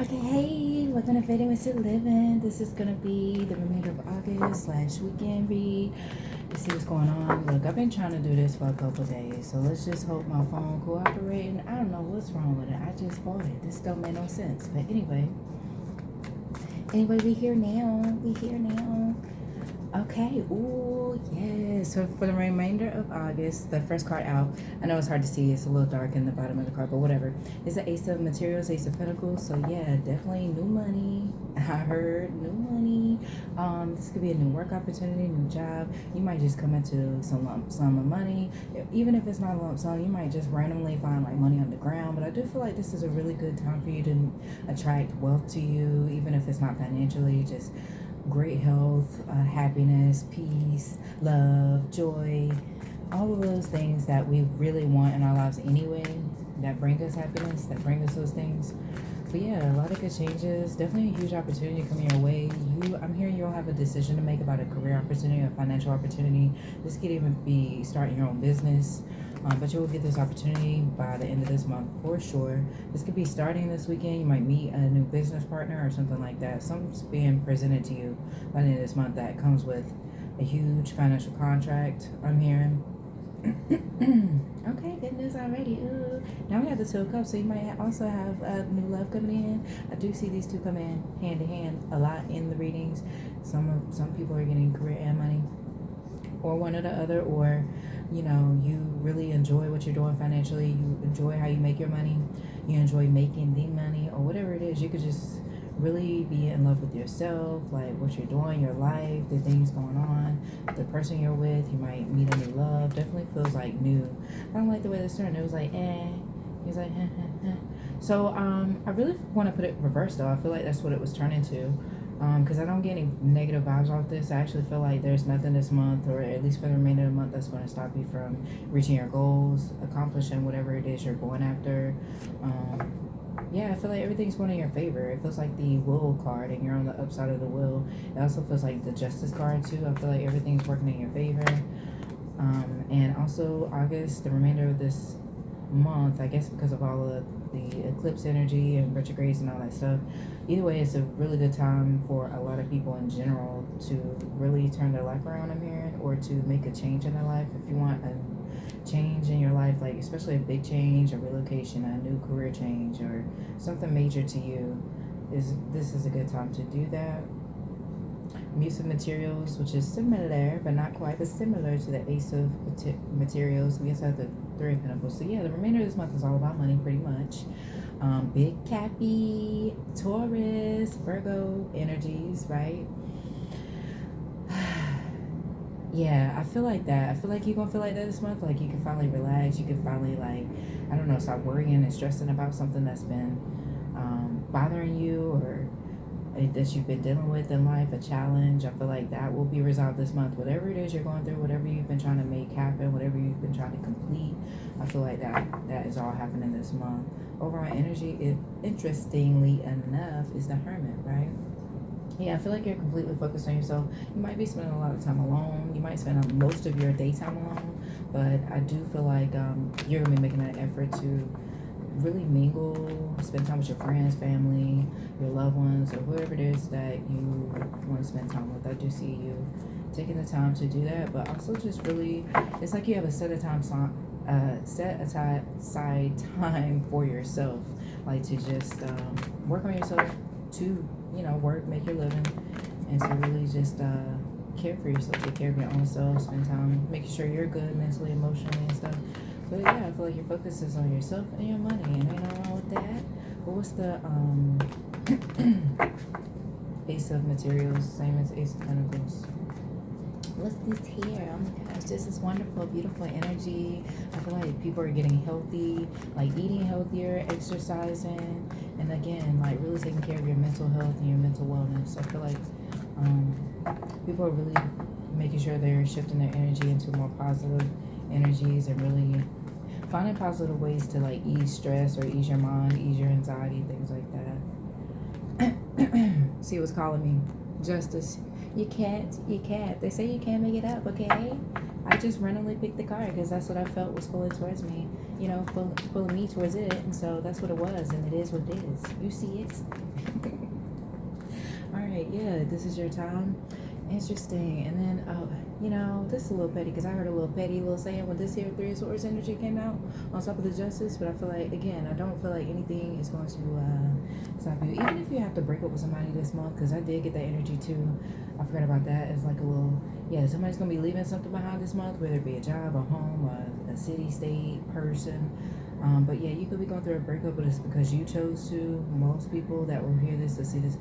Okay, hey, welcome to Fading with Still Living. This is gonna be the remainder of August / weekend read. Let's see what's going on. Look, I've been trying to do this for a couple days, so let's just hope my phone cooperating. I don't know what's wrong with it. I just bought it. This don't make no sense. But anyway, we here now. We here now. Okay, ooh, yes. So for the remainder of August, the first card out, I know it's hard to see, it's a little dark in the bottom of the card, but whatever. It's the Ace of Materials, Ace of Pentacles. So yeah, definitely new money. I heard new money. This could be a new work opportunity, new job. You might just come into some lump sum of money. Even if it's not a lump sum, you might just randomly find like money on the ground. But I do feel like this is a really good time for you to attract wealth to you, even if it's not financially, just great health, happiness, peace, love, joy, all of those things that we really want in our lives anyway, that bring us happiness, that bring us those things. But yeah, a lot of good changes, definitely a huge opportunity coming your way. I'm hearing you'll have a decision to make about a career opportunity, a financial opportunity. This could even be starting your own business. But you will get this opportunity by the end of this month for sure. This could be starting this weekend. You might meet a new business partner or something like that. Something's being presented to you by the end of this month that comes with a huge financial contract, I'm hearing. Okay, good news already. Ooh. Now we have the Two of Cups, so you might also have new love coming in. I do see these two come in hand in hand a lot in the readings. Some people are getting career and money, or one or the other, or you really enjoy what you're doing financially, you enjoy how you make your money, you enjoy making the money, or whatever it is. You could just really be in love with yourself, like what you're doing, your life, the things going on, the person you're with. You might meet a new love. Definitely feels like new. I don't like the way this turned. It was like he's like so I really want to put it reverse though. I feel like that's what it was turning to. Because I don't get any negative vibes off this. I actually feel like there's nothing this month, or at least for the remainder of the month, that's going to stop you from reaching your goals, accomplishing whatever it is you're going after. Yeah, I feel like everything's going in your favor. It feels like the Will card, and you're on the upside of the Will. It also feels like the Justice card, too. I feel like everything's working in your favor. And also, August, the remainder of this month, I guess because of all of the eclipse energy and retrogrades and all that stuff. Either way, it's a really good time for a lot of people in general to really turn their life around, I'm hearing, or to make a change in their life. If you want a change in your life, like especially a big change, a relocation, a new career change, or something major to you, this is a good time to do that. Muse of Materials, which is similar but not quite, but similar to the Ace of Materials. We also have the Three of Pentacles. So yeah, the remainder of this month is all about money, pretty much. Big Cappy, Taurus, Virgo energies, right? Yeah, I feel like that. I feel like you're gonna feel like that this month. Like you can finally relax. You can finally, like, I don't know, stop worrying and stressing about something that's been bothering you, or that you've been dealing with in life, a challenge. I feel like that will be resolved this month. Whatever it is you're going through, whatever you've been trying to make happen, whatever you've been trying to complete, I feel like that is all happening this month. Overall energy, interestingly enough, is the Hermit, right? Yeah, I feel like you're completely focused on yourself. You might be spending a lot of time alone. You might spend most of your daytime alone, but I do feel like you're going to be making an effort to really mingle, spend time with your friends, family, your loved ones, or whoever it is that you want to spend time with. I do see you taking the time to do that, but also just really, it's like you have a set aside time for yourself, like to just work on yourself, to work, make your living, and to really just care for yourself, take care of your own self, spend time making sure you're good mentally, emotionally, and stuff. But yeah, I feel like your focus is on yourself and your money, and ain't no wrong with that. But what's the Ace of Materials, same as Ace of Pentacles? What's this here? Oh my gosh, this is wonderful, beautiful energy. I feel like people are getting healthy, like eating healthier, exercising, and again, like really taking care of your mental health and your mental wellness. I feel like people are really making sure they're shifting their energy into more positive energies, and really finding positive ways to like ease stress or ease your mind, ease your anxiety, things like that. See what's calling me. Justice. You can't. You can't. They say you can't make it up, okay? I just randomly picked the card because that's what I felt was pulling towards me. You know, pulling me towards it. And so that's what it was. And it is what it is. You see it. All right. Yeah, this is your time. Interesting. And then, you know, this is a little petty because I heard a little petty little saying when this here Three of Swords energy came out on top of the Justice. But I feel like, again, I don't feel like anything is going to stop you. Even if you have to break up with somebody this month, because I did get that energy too. I forgot about that as like a little, yeah, somebody's going to be leaving something behind this month, whether it be a job, a home, a city, state, person. But yeah, you could be going through a breakup, but it's because you chose to. Most people that will hear this or see this,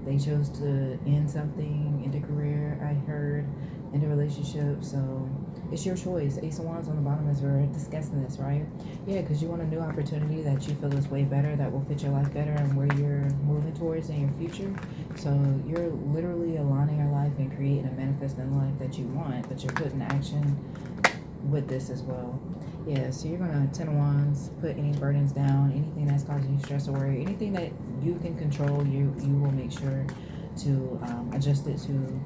they chose to end something, end a career, I heard, end a relationship. So it's your choice. Ace of Wands on the bottom as we're discussing this, right? Yeah, because you want a new opportunity that you feel is way better, that will fit your life better and where you're moving towards in your future. So you're literally aligning your life and creating and manifesting the life that you want, but you're putting action with this as well. Yeah, so you're going to 10 of Wands, put any burdens down, anything that's causing you stress or worry, anything that you can control, you will make sure to adjust it to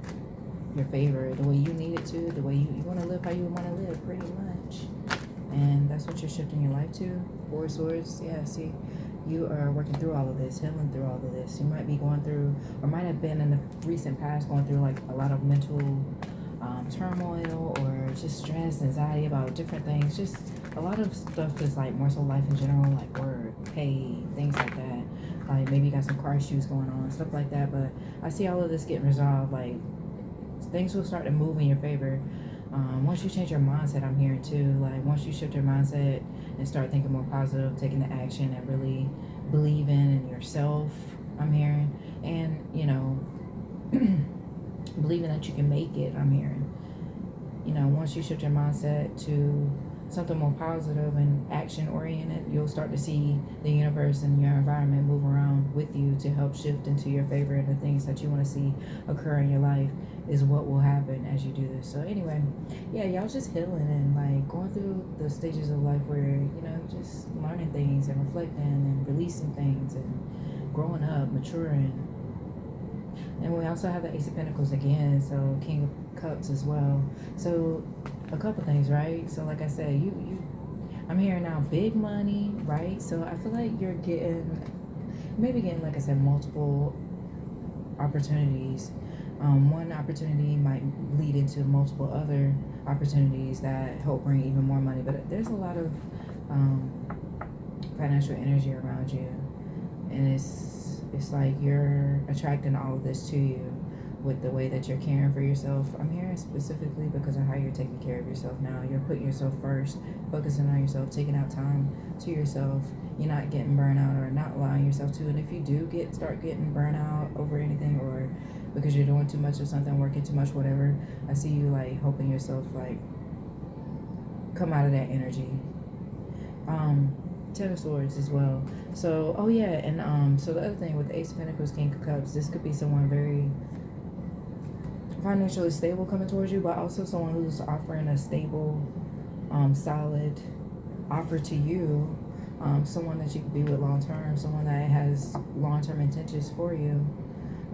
your favor, the way you need it to, the way you want to live how you want to live, pretty much. And that's what you're shifting your life to. Four of Swords, yeah, see, you are working through all of this, healing through all of this. You might be going through, or might have been in the recent past going through like a lot of mental turmoil or just stress, anxiety about different things. Just a lot of stuff is like more so life in general, like work, pay, things like that. Like maybe you got some car issues going on, stuff like that. But I see all of this getting resolved. Like things will start to move in your favor. Once you change your mindset, I'm hearing too. Like once you shift your mindset and start thinking more positive, taking the action and really believing in yourself, I'm hearing. And, you know, believing that you can make it, I'm hearing. You know, once you shift your mindset to something more positive and action oriented, you'll start to see the universe and your environment move around with you to help shift into your favor, and the things that you want to see occur in your life is what will happen as you do this. So anyway, yeah, y'all just healing and like going through the stages of life where, you know, just learning things and reflecting and releasing things and growing up, maturing. And we also have the Ace of Pentacles again, so King of Cups as well. So a couple things, right? So like I said, I'm hearing now big money, right? So I feel like you're maybe getting, like I said, multiple opportunities. One opportunity might lead into multiple other opportunities that help bring even more money. But there's a lot of financial energy around you, and it's like you're attracting all of this to you with the way that you're caring for yourself. I'm hearing specifically because of how you're taking care of yourself now. You're putting yourself first, focusing on yourself, taking out time to yourself. You're not getting burnout or not allowing yourself to. And if you do start getting burnout over anything, or because you're doing too much of something, working too much, whatever, I see you like helping yourself like come out of that energy. 10 of Swords as well. So, oh yeah, and so the other thing with the Ace of Pentacles, King of Cups, this could be someone very financially stable coming towards you, but also someone who's offering a stable, solid offer to you. Someone that you could be with long term, someone that has long term intentions for you.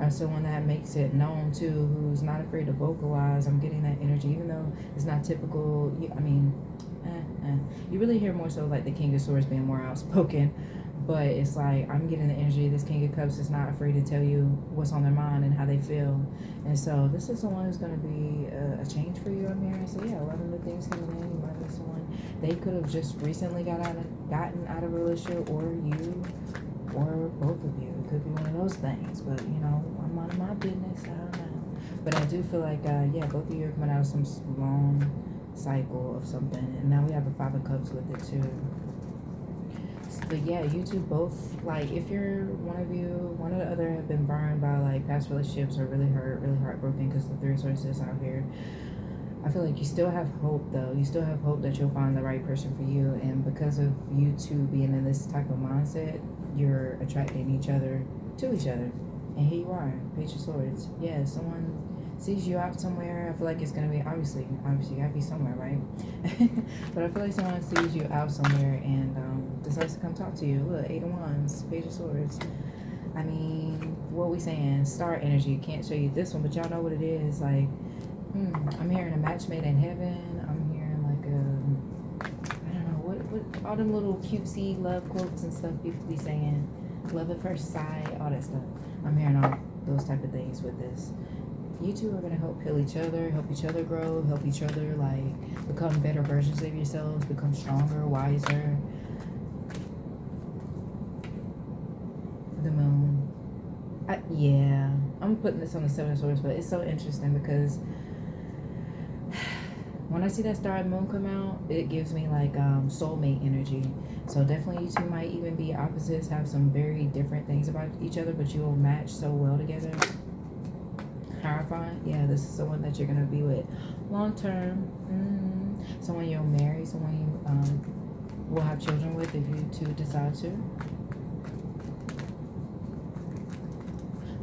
Someone that makes it known too, who's not afraid to vocalize. I'm getting that energy, even though it's not typical. You really hear more so like the King of Swords being more outspoken, but it's like I'm getting the energy. This King of Cups is not afraid to tell you what's on their mind and how they feel. And so this is someone who's going to be a change for you, I'm hearing. So yeah, a lot of new things coming in. You might be someone, they could have just recently gotten out of a relationship, or you, or both of you. It could be one of those things, but you know, I'm out of my business. I don't know. But I do feel like, yeah, both of you are coming out of some long cycle of something, and now we have a Five of Cups with it too. But yeah, you two both, like, if you're one or the other have been burned by like past relationships, or really hurt, really heartbroken, because the Three of Swords is out here, I feel like you still have hope though. You still have hope that you'll find the right person for you, and because of you two being in this type of mindset, you're attracting each other to each other. And here you are, Page of Swords. Yeah, someone sees you out somewhere. I feel like it's going to be, obviously you got to be somewhere, right? But I feel like someone sees you out somewhere and decides to come talk to you. Look, 8 of Wands, Page of Swords. I mean, what we saying? Star energy. Can't show you this one, but y'all know what it is. Like, I'm hearing a match made in heaven. I'm hearing like I don't know what all them little cutesy love quotes and stuff people be saying. Love at first sight, all that stuff. I'm hearing all those type of things with this. You two are gonna help heal each other grow, help each other like become better versions of yourselves, become stronger, wiser. The moon. Yeah, I'm putting this on the Seven of Swords, but it's so interesting because when I see that star and moon come out, it gives me like soulmate energy. So definitely you two might even be opposites, have some very different things about each other, but you will match so well together. Horrifying. Yeah, this is someone that you're going to be with long term. Someone you'll marry, someone you will have children with if you two decide to.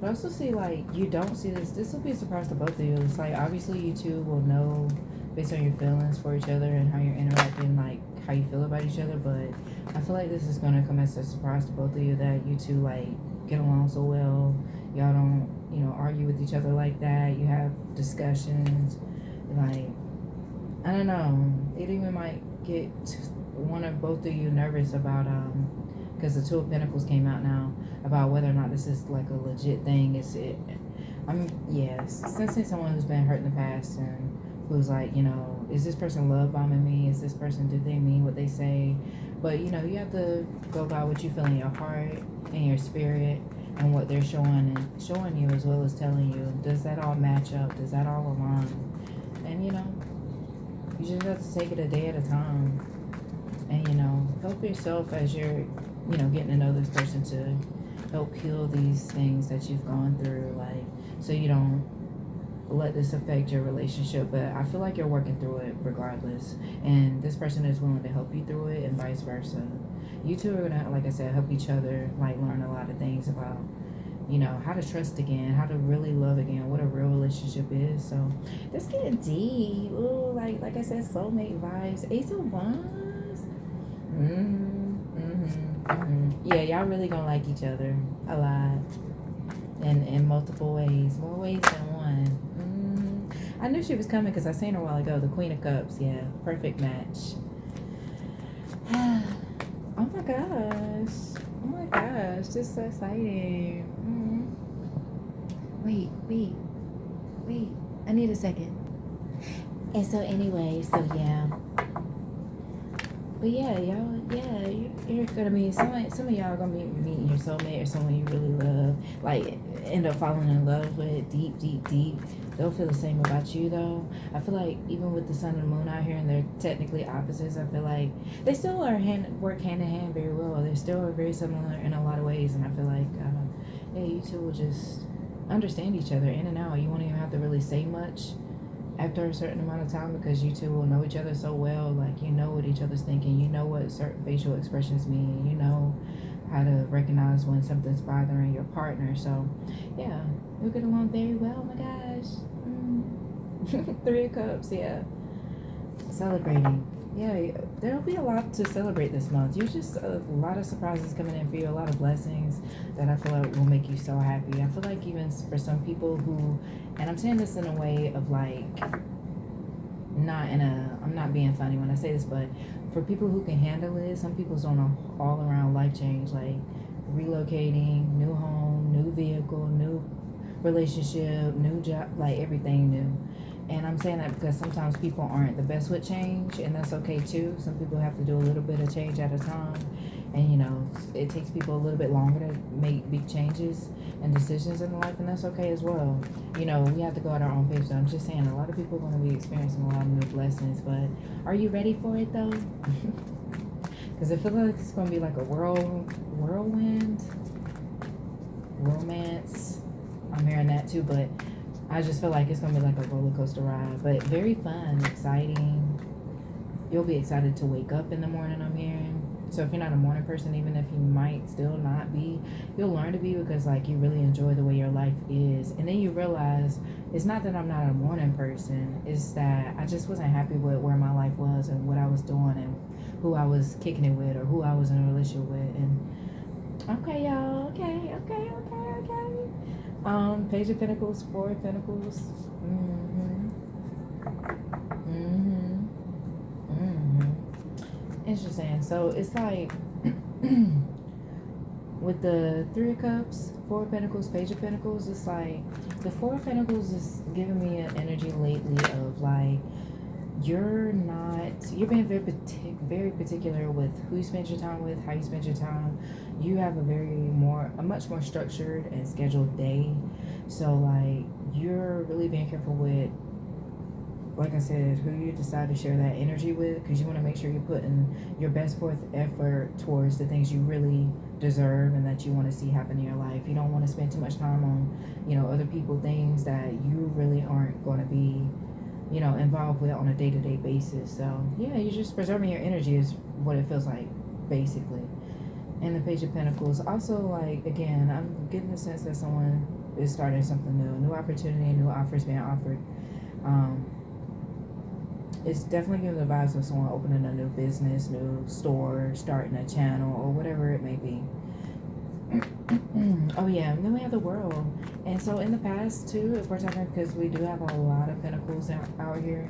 But I also see like you don't see this. This will be a surprise to both of you. It's like obviously you two will know based on your feelings for each other and how you're interacting, like how you feel about each other. But I feel like this is going to come as a surprise to both of you that you two like get along so well. Y'all don't, argue with each other like that. You have discussions. Like, I don't know. It even might get one or both of you nervous about, because the Two of Pentacles came out now, about whether or not this is like a legit thing. Sensing someone who's been hurt in the past and who's like, is this person love bombing me? Is this person, do they mean what they say? But, you have to go by what you feel in your heart and your spirit and what they're showing you as well as telling you. Does that all match up? Does that all align? And, you just have to take it a day at a time. And, help yourself as you're, getting to know this person to help heal these things that you've gone through. Like, so you don't let this affect your relationship. But I feel like you're working through it regardless. And this person is willing to help you through it and vice versa. You two are gonna, like I said, help each other, like learn a lot of things about, how to trust again, how to really love again, what a real relationship is. So let's get deep. Ooh, like I said, soulmate vibes. Ace of Wands. Yeah, y'all really gonna like each other a lot, and in multiple ways, more ways than one. I knew she was coming because I seen her a while ago. The Queen of Cups. Yeah, perfect match. Oh my gosh, just so exciting. Wait, I need a second. And so anyway, yeah. But yeah, y'all, you're gonna be, some of y'all are gonna be meeting your soulmate or someone you really love, like end up falling in love with deep. They'll feel the same about you though. I feel like even with the sun and the moon out here and they're technically opposites, I feel like they still work hand in hand very well. They're still very similar in a lot of ways, and I feel like you two will just understand each other in and out. You won't even have to really say much after a certain amount of time because you two will know each other so well. Like, you know what each other's thinking, you know what certain facial expressions mean, you know how to recognize when something's bothering your partner. So yeah, you'll get along very well. Oh my gosh. Three of Cups. Yeah, celebrating. Yeah, there'll be a lot to celebrate this month. You're just a lot of surprises coming in for you, a lot of blessings that I feel like will make you so happy. I feel like even for some people who, and I'm saying this in a way of like, I'm not being funny when I say this, but for people who can handle it, some people's on an all around life change, like relocating, new home, new vehicle, new relationship, new job, like everything new. And I'm saying that because sometimes people aren't the best with change, and that's okay too. Some people have to do a little bit of change at a time, and it takes people a little bit longer to make big changes and decisions in life, and that's okay as well. We have to go at our own pace. So I'm just saying, a lot of people are going to be experiencing a lot of new blessings, but are you ready for it though? Because I feel like it's going to be like a whirlwind romance. I'm hearing that too, but I just feel like it's going to be like a roller coaster ride, but very fun, exciting. You'll be excited to wake up in the morning, I'm hearing. So if you're not a morning person, even if you might still not be, you'll learn to be because like you really enjoy the way your life is. And then you realize it's not that I'm not a morning person. It's that I just wasn't happy with where my life was and what I was doing and who I was kicking it with or who I was in a relationship with. And Okay, y'all. Okay. Page of Pentacles, Four of Pentacles. Mm-hmm. Mm-hmm. Mm-hmm. Interesting. So it's like with the Three of Cups, Four of Pentacles, Page of Pentacles, it's like the Four of Pentacles is giving me an energy lately of like you're being very particular with who you spend your time with, how you spend your time. You have a much more structured and scheduled day. So like you're really being careful with, like I said, who you decide to share that energy with, because you want to make sure you're putting your best forth effort towards the things you really deserve and that you want to see happen in your life. You don't want to spend too much time on, other people, things that you really aren't going to be, involved with on a day-to-day basis. So yeah, you're just preserving your energy is what it feels like, basically. And the Page of Pentacles, also, like, again, I'm getting the sense that someone is starting something new, a new opportunity, new offers being offered. It's definitely giving the vibes of someone opening a new business, new store, starting a channel, or whatever it may be. Oh yeah, and then we have the World. And so in the past too, if we're talking, because we do have a lot of Pentacles out here,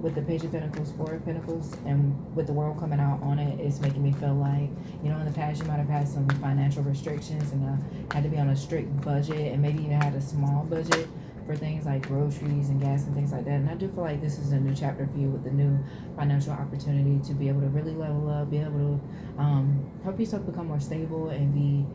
with the Page of Pentacles, Four of Pentacles, and with the World coming out on it, it's making me feel like, in the past you might have had some financial restrictions and had to be on a strict budget, and maybe even had a small budget for things like groceries and gas and things like that. And I do feel like this is a new chapter for you with the new financial opportunity to be able to really level up, be able to help yourself become more stable and be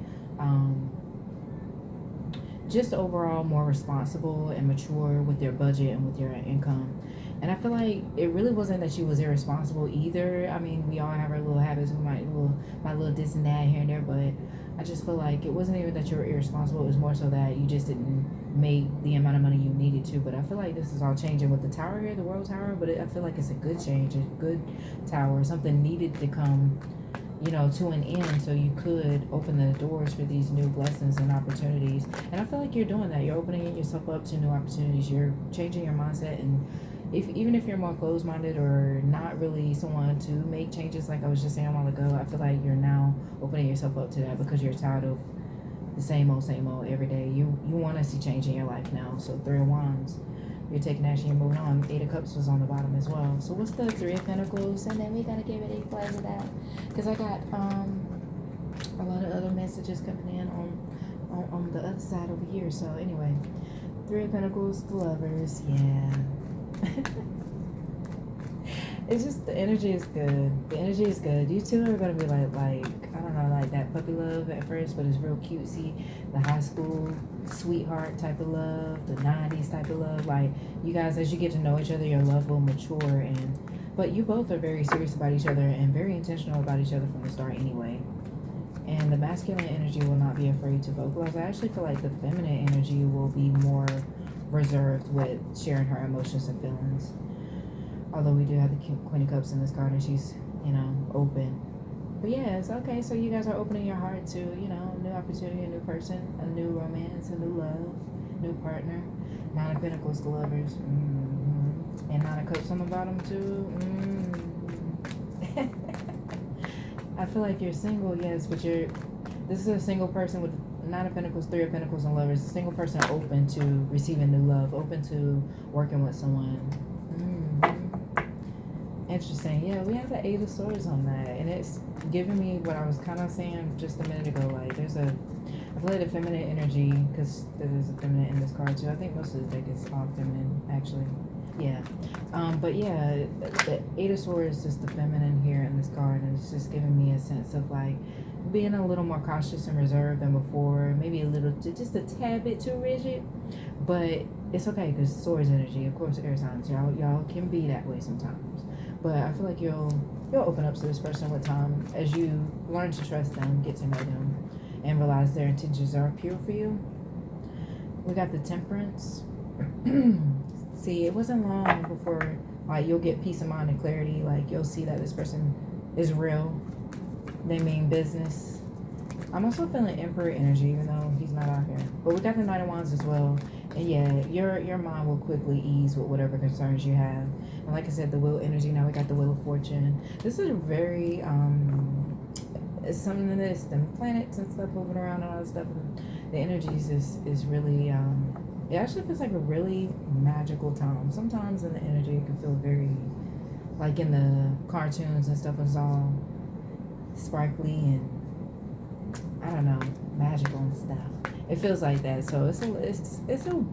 just overall more responsible and mature with your budget and with your income. And I feel like it really wasn't that she was irresponsible either. I mean, we all have our little habits. We might little this and that here and there, but I just feel like it wasn't even that you were irresponsible. It was more so that you just didn't make the amount of money you needed to. But I feel like this is all changing with the tower here, the World Tower. But I feel like it's a good change, a good tower. Something needed to come, to an end, so you could open the doors for these new blessings and opportunities. And I feel like you're doing that. You're opening yourself up to new opportunities. You're changing your mindset, and even if you're more closed-minded or not really someone to make changes, like I was just saying a while ago, I feel like you're now opening yourself up to that because you're tired of the same old every day. You want to see change in your life now. So Three of Wands, you're taking action, you're moving on. Eight of Cups was on the bottom as well. So what's the Three of Pentacles? And then we gotta give it a flash of that, because I got a lot of other messages coming in on the other side over here. So anyway, Three of Pentacles, the Lovers, yeah. It's just the energy is good. The energy is good. You two are gonna be like I don't know, like that puppy love at first, but it's real cutesy. The high school sweetheart type of love, the 90s type of love. Like you guys, as you get to know each other, your love will mature, but you both are very serious about each other and very intentional about each other from the start anyway. And the masculine energy will not be afraid to vocalize. I actually feel like the feminine energy will be more reserved with sharing her emotions and feelings. Although we do have the Queen of Cups in this card, and she's, open. But yeah, it's okay. So you guys are opening your heart to, a new opportunity, a new person, a new romance, a new love, new partner. Nine of Pentacles, the Lovers. Mm-hmm. And Nine of Cups on the bottom too. Mm-hmm. I feel like you're single, yes, but this is a single person with Nine of Pentacles, Three of Pentacles, and Lovers. Single person open to receiving new love, open to working with someone. Interesting. Yeah, we have the Eight of Swords on that, and it's giving me what I was kind of saying just a minute ago. Like, I feel like the feminine energy, because there's a feminine in this card too. I think most of the deck is all feminine, actually. Yeah. But yeah, the Eight of Swords is the feminine here in this card, and it's just giving me a sense of like being a little more cautious and reserved than before. Maybe just a tad bit too rigid, but it's okay because Swords energy, of course, air signs, y'all can be that way sometimes. But I feel like you'll open up to this person with time as you learn to trust them, get to know them, and realize their intentions are pure for you. We got the Temperance. See, it wasn't long before like you'll get peace of mind and clarity. Like you'll see that this person is real. They mean business. I'm also feeling Emperor energy, even though he's not out here. But we got the Knight of Wands as well. And yeah, your mind will quickly ease with whatever concerns you have. And like I said, the Wheel energy, now we got the Wheel of Fortune. This is a very it's something in this, the planets and stuff moving around and all that stuff. And the energies is really, it actually feels like a really magical time. Sometimes in the energy, it can feel very, like in the cartoons and stuff, it's all sparkly and, I don't know, magical and stuff. It feels like that. So it's a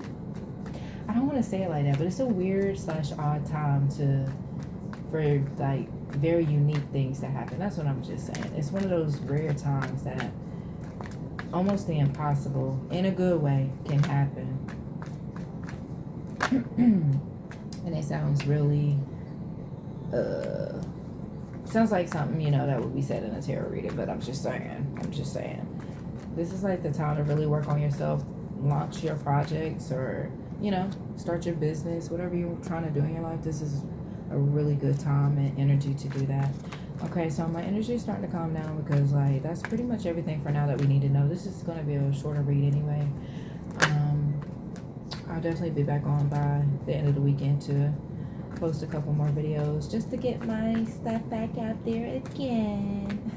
I don't want to say it like that, but it's a weird / odd time for like very unique things to happen. That's what I'm just saying. It's one of those rare times that almost the impossible, in a good way, can happen. And it sounds really, sounds like something, you know, that would be said in a tarot reading, but I'm just saying. This is like the time to really work on yourself, launch your projects, or, you know, start your business, whatever you're trying to do in your life. This is a really good time and energy to do that. Okay, so my energy is starting to calm down because, like, that's pretty much everything for now that we need to know. This is going to be a shorter read anyway. I'll definitely be back on by the end of the weekend to post a couple more videos just to get my stuff back out there again.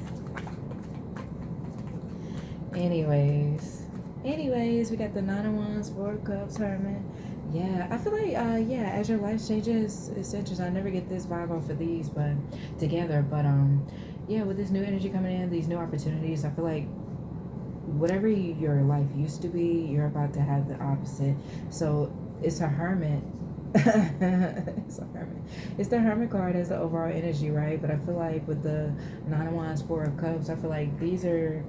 Anyways, we got the 9 of Wands, 4 of Cups, Hermit. Yeah, I feel like, as your life changes, it's interesting. I never get this vibe off of these, but together. But, yeah, with this new energy coming in, these new opportunities, I feel like whatever your life used to be, you're about to have the opposite. So it's a Hermit. It's a Hermit. It's the Hermit card as the overall energy, right? But I feel like with the 9 of Wands, 4 of Cups, I feel like these are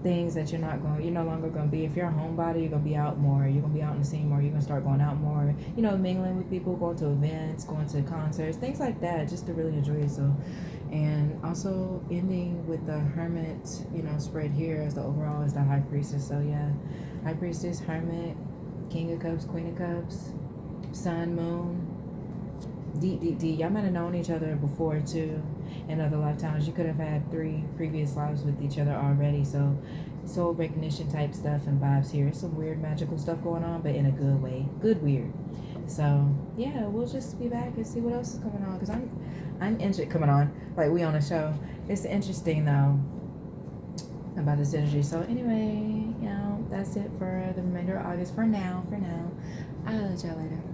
things that you're no longer going to be. If you're a homebody, you're going to be out more. You're going to be out in the scene more. You're going to start going out more, you know, mingling with people, going to events, going to concerts, things like that, just to really enjoy yourself. And also ending with the Hermit, you know, spread here as the overall is the High Priestess. So yeah, High Priestess, Hermit, King of Cups, Queen of Cups, Sun, Moon, deep. Y'all might have known each other before too, in other lifetimes. You could have had 3 previous lives with each other already. So soul recognition type stuff and vibes here. Some weird magical stuff going on, but in a good way. Good weird. So yeah, we'll just be back and see what else is coming on, because I'm interested coming on, like we on a show. It's interesting though about this energy. So anyway, you know, that's it for the remainder of August for now. I'll let y'all later.